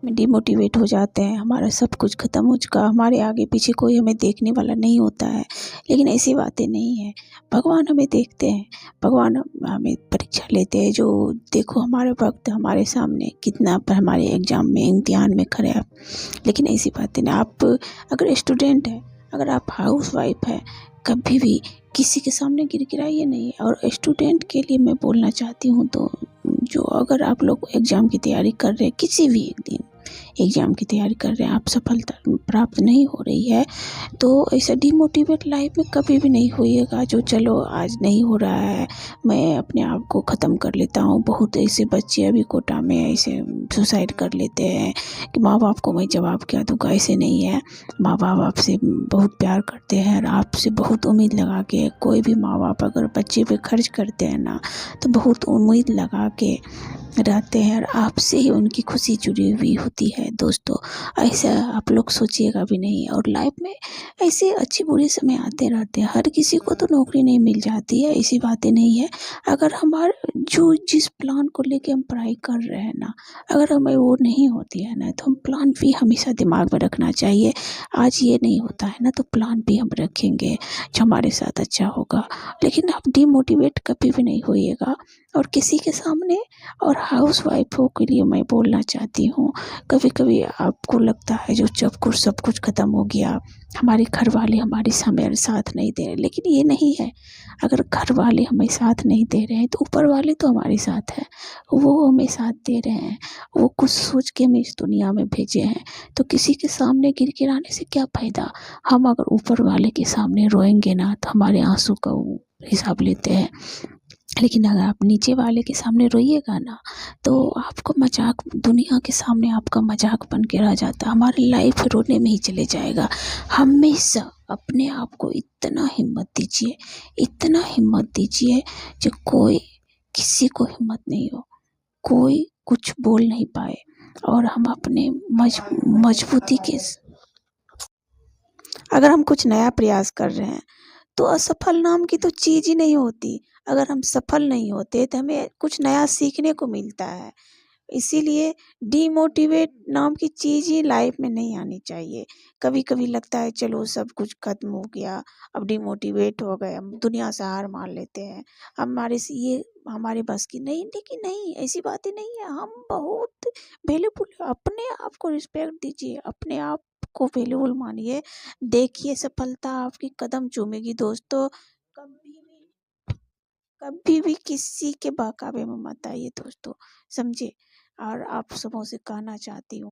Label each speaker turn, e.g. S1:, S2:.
S1: Demotivate हो जाते हैं, हमारा सब कुछ ख़त्म हो चुका, हमारे आगे पीछे कोई हमें देखने वाला नहीं होता है। लेकिन ऐसी बातें नहीं है, भगवान हमें देखते हैं, भगवान हमें परीक्षा लेते हैं। जो देखो हमारे वक्त हमारे सामने कितना पर हमारे एग्ज़ाम में इम्तिहान में खड़े हैं। लेकिन ऐसी बातें नहीं। आप अगर स्टूडेंट हैं, अगर आप हाउस वाइफ है, कभी भी किसी के सामने गिड़गिड़ाइए नहीं। और स्टूडेंट के लिए मैं बोलना चाहती हूँ, तो जो अगर आप लोग एग्ज़ाम की तैयारी कर रहे हैं, किसी भी एक दिन एग्ज़ाम की तैयारी कर रहे हैं, आप सफलता प्राप्त नहीं हो रही है, तो ऐसा डिमोटिवेट लाइफ में कभी भी नहीं होइएगा। जो चलो आज नहीं हो रहा है, मैं अपने आप को ख़त्म कर लेता हूँ। बहुत ऐसे बच्चे अभी कोटा में ऐसे सुसाइड कर लेते हैं कि माँ बाप को मैं जवाब क्या दूँगा। ऐसे नहीं है, माँ बाप आपसे बहुत प्यार करते हैं और आपसे बहुत उम्मीद लगा के, कोई भी माँ बाप अगर बच्चे पे खर्च करते हैं ना, तो बहुत उम्मीद लगा के रहते हैं और आपसे ही उनकी खुशी जुड़ी हुई होती है। दोस्तों, ऐसा आप लोग सोचिएगा भी नहीं। और लाइफ में ऐसे अच्छे बुरे समय आते रहते हैं, हर किसी को तो नौकरी नहीं मिल जाती है, ऐसी बातें नहीं है। अगर हमारे जो जिस प्लान को लेके हम पढ़ाई कर रहे हैं ना, अगर हमें वो नहीं होती है ना, तो हम प्लान भी हमेशा दिमाग में रखना चाहिए। आज ये नहीं होता है ना, तो प्लान भी हम रखेंगे जो हमारे साथ अच्छा होगा। लेकिन आप डिमोटिवेट कभी भी नहीं होइएगा। और किसी के सामने, और हाउस वाइफों के लिए मैं बोलना चाहती हूँ, कभी कभी आपको लगता है जो सब कुछ ख़त्म हो गया, हमारे घर वाले हमारे हमें साथ नहीं दे रहे, लेकिन ये नहीं है। अगर घर वाले हमें साथ नहीं दे रहे हैं, तो ऊपर वाले तो हमारे साथ हैं, वो हमें साथ दे रहे हैं। वो कुछ सोच के हमें इस दुनिया में भेजे हैं, तो किसी के सामने गिड़गिड़ाने से क्या फ़ायदा। हम अगर ऊपर वाले के सामने रोएंगे ना, तो हमारे आंसू का वो हिसाब लेते हैं। लेकिन अगर आप नीचे वाले के सामने रोइएगा ना, तो आपको मजाक, दुनिया के सामने आपका मजाक बन के रह जाता है। हमारी लाइफ रोने में ही चले जाएगा। हमेशा अपने आप को इतना हिम्मत दीजिए, इतना हिम्मत दीजिए जो कोई किसी को हिम्मत नहीं हो, कोई कुछ बोल नहीं पाए। और हम अपने मजबूती के, अगर हम कुछ नया प्रयास कर रहे हैं, तो असफल नाम की तो चीज़ ही नहीं होती। अगर हम सफल नहीं होते, तो हमें कुछ नया सीखने को मिलता है। इसीलिए डिमोटिवेट नाम की चीज़ ही लाइफ में नहीं आनी चाहिए। कभी-कभी लगता है चलो सब कुछ खत्म हो गया, अब डिमोटिवेट हो गए, हम दुनिया से हार मान लेते हैं। हमारे से ये हमारे बस की नहीं, लेकिन नहीं, ऐसी बातें नहीं है। हम बहुत वैल्यूबुल, अपने आप को रिस्पेक्ट दीजिए, अपने आप को वैल्यूबुल मानिए। देखिए सफलता आपकी कदम चूमेगी दोस्तों। कभी भी, कभी भी किसी के बहकावे में मत आइए दोस्तों, समझे। और आप सबों से कहना चाहती हूँ,